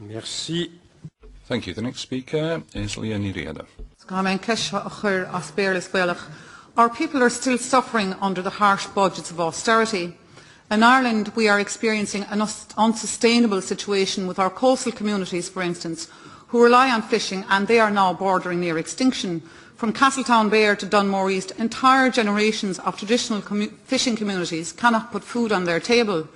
Merci. Thank you. The next speaker is Liadh Ní Riada. Our people are still suffering under the harsh budgets of austerity. In Ireland, we are experiencing an unsustainable situation with our coastal communities, for instance, who rely on fishing, and they are now bordering near extinction. From Castletown Bare to Dunmore East, entire generations of traditional fishing communities cannot put food on their table.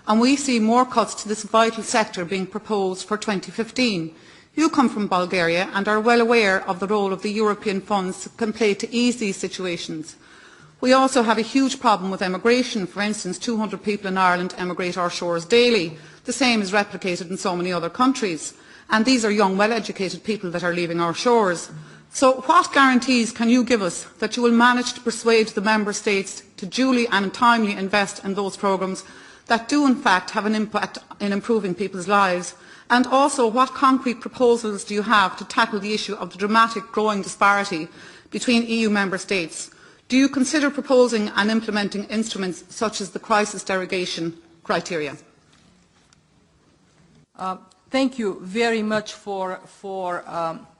And we see more cuts to this vital sector being proposed for 2015. You come from Bulgaria and are well aware of the role of the European funds can play to ease these situations. We also have a huge problem with emigration. For instance, 200 people in Ireland emigrate our shores daily. The same is replicated in so many other countries. And these are young, well-educated people that are leaving our shores. So what guarantees can you give us that you will manage to persuade the Member States to duly and timely invest in those programmes that do in fact have an impact in improving people's lives? And also, what concrete proposals do you have to tackle the issue of the dramatic growing disparity between EU Member States? Do you consider proposing and implementing instruments such as the crisis derogation criteria? Thank you very much for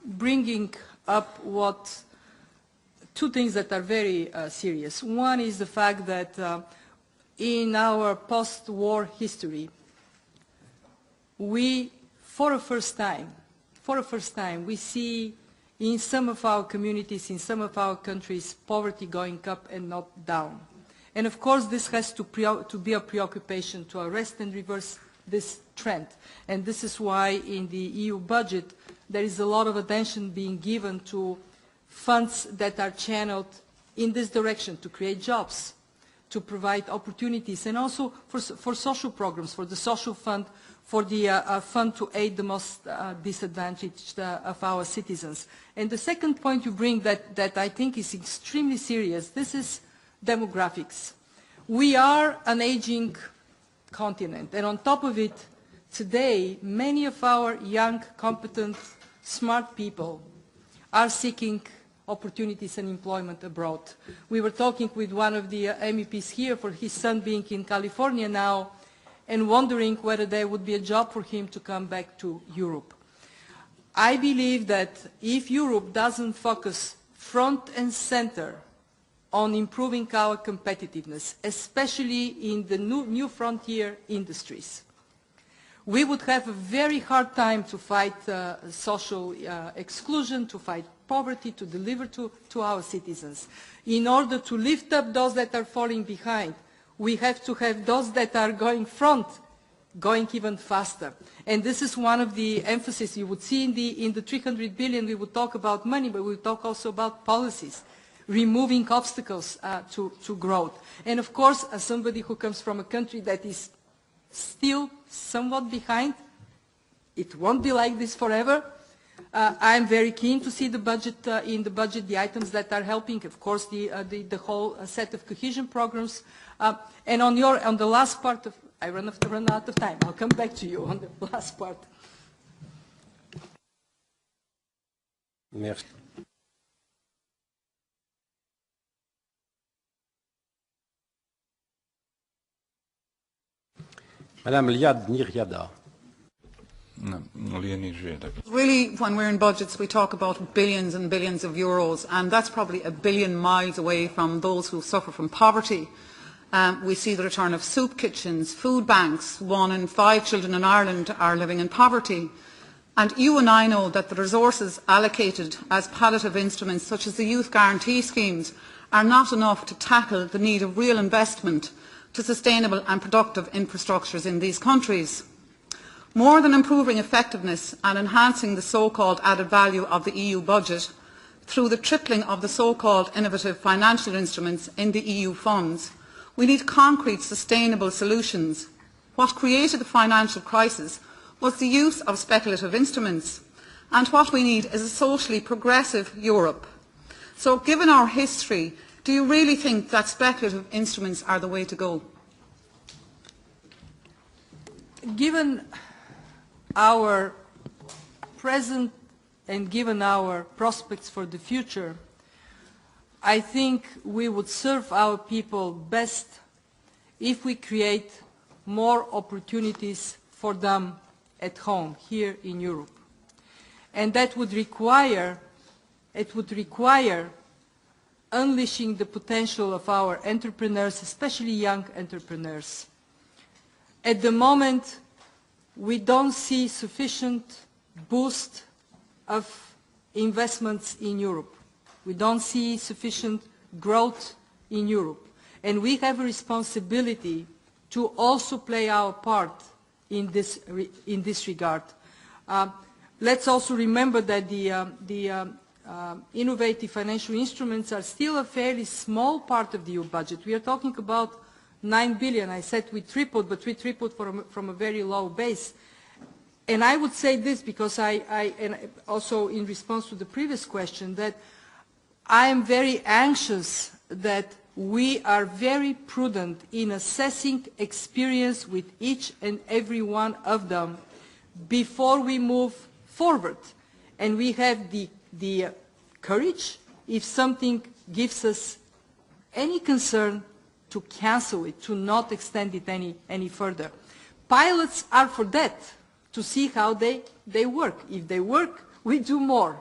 bringing up two things that are very serious. One is the fact that in our post-war history, we, for the first time, we see in some of our communities, in some of our countries, poverty going up and not down. And of course, this has to be a preoccupation to arrest and reverse this trend. And this is why in the EU budget, there is a lot of attention being given to funds that are channeled in this direction to create jobs, to provide opportunities, and also for social programs, for the social fund, for the fund to aid the most disadvantaged of our citizens. And the second point you bring that I think is extremely serious, this is demographics. We are an aging continent, and on top of it, today, many of our young, competent, smart people are seeking opportunities and employment abroad. We were talking with one of the MEPs here for his son being in California now and wondering whether there would be a job for him to come back to Europe. I believe that if Europe doesn't focus front and center on improving our competitiveness, especially in the new frontier industries, we would have a very hard time to fight social exclusion, to fight poverty, to deliver to our citizens. In order to lift up those that are falling behind, we have to have those that are going front, going even faster. And this is one of the emphasis you would see in the 300 billion. We would talk about money, but we would talk also about policies, removing obstacles to growth. And of course, as somebody who comes from a country that is still somewhat behind, it won't be like this forever. I'm very keen to see the budget, in the budget, the items that are helping, of course, the whole set of cohesion programs. And on the last part of, I run out of time. I'll come back to you on the last part. Merci. Madame Liadh Ní Riada. No, Liadh Ní Riada. Really, when we're in budgets, we talk about billions and billions of euros, and that's probably a billion miles away from those who suffer from poverty. We see the return of soup kitchens, food banks. 1 in 5 children in Ireland are living in poverty. And you and I know that the resources allocated as palliative instruments, such as the youth guarantee schemes, are not enough to tackle the need of real investment to sustainable and productive infrastructures in these countries. More than improving effectiveness and enhancing the so-called added value of the EU budget through the tripling of the so-called innovative financial instruments in the EU funds, we need concrete, sustainable solutions. What created the financial crisis was the use of speculative instruments, and what we need is a socially progressive Europe. So, given our history, do you really think that speculative instruments are the way to go? Given our present and given our prospects for the future, I think we would serve our people best if we create more opportunities for them at home, here in Europe. And that would require, unleashing the potential of our entrepreneurs, especially young entrepreneurs. At the moment, we don't see sufficient boost of investments in Europe. We don't see sufficient growth in Europe. And we have a responsibility to also play our part in this regard. Let's also remember that the innovative financial instruments are still a fairly small part of the EU budget. We are talking about 9 billion. I said we tripled, but we tripled from a very low base. And I would say this because and also in response to the previous question, that I am very anxious that we are very prudent in assessing experience with each and every one of them before we move forward. And we have the courage, if something gives us any concern, to cancel it, to not extend it any further. Pilots are for that, to see how they work. If they work, we do more.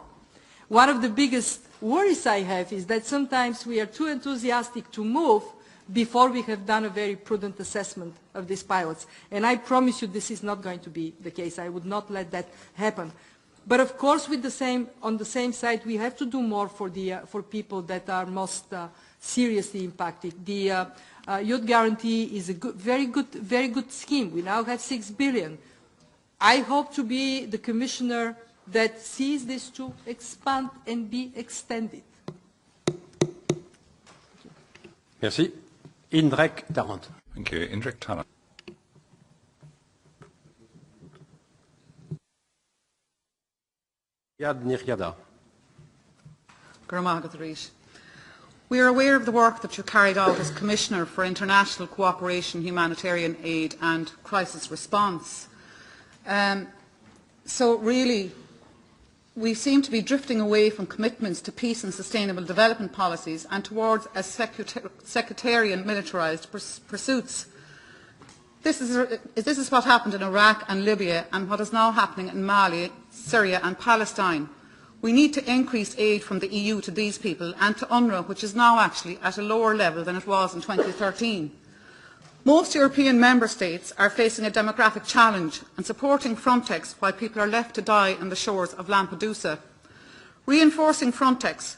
One of the biggest worries I have is that sometimes we are too enthusiastic to move before we have done a very prudent assessment of these pilots. And I promise you this is not going to be the case. I would not let that happen. But of course, on the same side, we have to do more for people that are most seriously impacted. The Youth Guarantee is a very good scheme. We now have 6 billion. I hope to be the commissioner that sees this to expand and be extended. Merci. Indrek Tarrant. Thank you. Indrek Tarrant. Liadh Ní Riada. We are aware of the work that you carried out as Commissioner for International Cooperation, Humanitarian Aid and Crisis Response. So really, we seem to be drifting away from commitments to peace and sustainable development policies and towards a sectarian militarised pursuits. This is what happened in Iraq and Libya and what is now happening in Mali, Syria and Palestine. We need to increase aid from the EU to these people and to UNRWA, which is now actually at a lower level than it was in 2013. Most European member states are facing a demographic challenge and supporting Frontex while people are left to die on the shores of Lampedusa. Reinforcing Frontex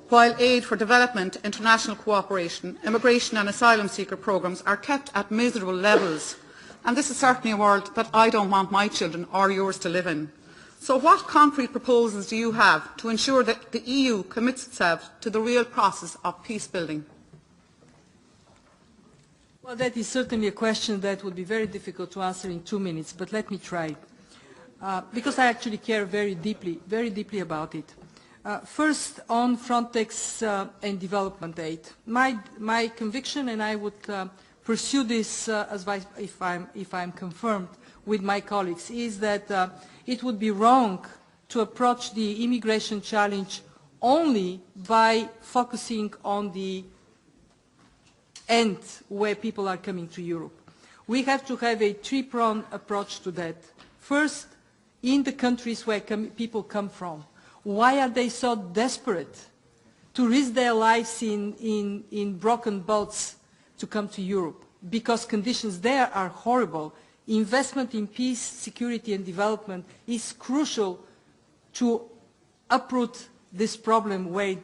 while aid for development, international cooperation, immigration and asylum seeker programmes are kept at miserable levels. And this is certainly a world that I don't want my children or yours to live in. So what concrete proposals do you have to ensure that the EU commits itself to the real process of peace building? Well, that is certainly a question that would be very difficult to answer in 2 minutes, but let me try, because I actually care very deeply about it. First, on Frontex and development aid. My conviction, and I would pursue this if I'm confirmed with my colleagues, is that it would be wrong to approach the immigration challenge only by focusing on the end where people are coming to Europe. We have to have a three-pronged approach to that. First, in the countries where people come from. Why are they so desperate to risk their lives in broken boats to come to Europe? Because conditions there are horrible. Investment in peace, security and development is crucial to uproot this problem where it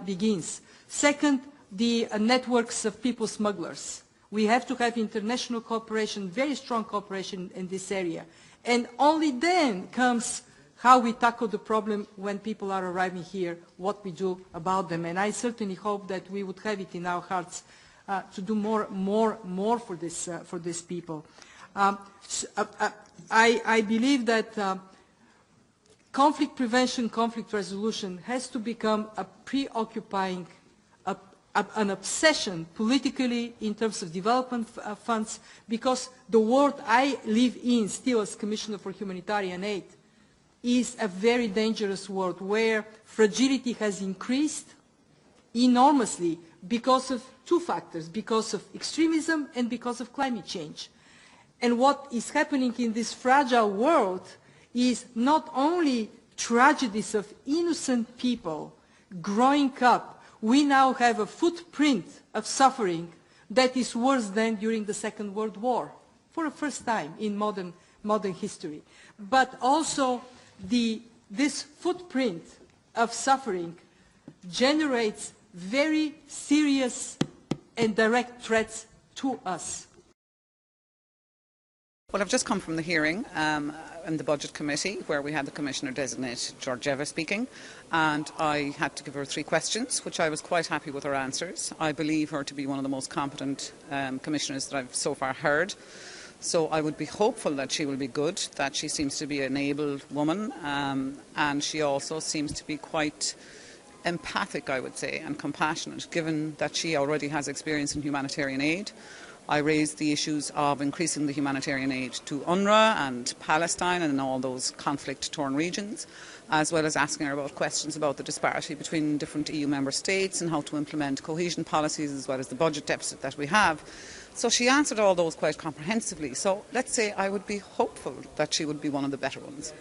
begins. Second, the networks of people smugglers. We have to have international cooperation, very strong cooperation in this area. And only then comes how we tackle the problem when people are arriving here, what we do about them. And I certainly hope that we would have it in our hearts to do more for these people. I believe that conflict prevention, conflict resolution has to become a preoccupying, an obsession politically in terms of development funds, because the world I live in still as Commissioner for Humanitarian Aid is a very dangerous world where fragility has increased enormously because of two factors, because of extremism and because of climate change. And what is happening in this fragile world is not only tragedies of innocent people growing up, we now have a footprint of suffering that is worse than during the Second World War, for the first time in modern history. But also this footprint of suffering generates very serious and direct threats to us. Well, I've just come from the hearing in the Budget Committee where we had the Commissioner-Designate Georgieva speaking, and I had to give her 3 questions, which I was quite happy with her answers. I believe her to be one of the most competent commissioners that I've so far heard. So I would be hopeful that she will be good, that she seems to be an able woman, and she also seems to be quite empathic, I would say, and compassionate, given that she already has experience in humanitarian aid. I raised the issues of increasing the humanitarian aid to UNRWA and Palestine and in all those conflict-torn regions, as well as asking her about questions about the disparity between different EU member states and how to implement cohesion policies as well as the budget deficit that we have. So she answered all those quite comprehensively. So let's say I would be hopeful that she would be one of the better ones.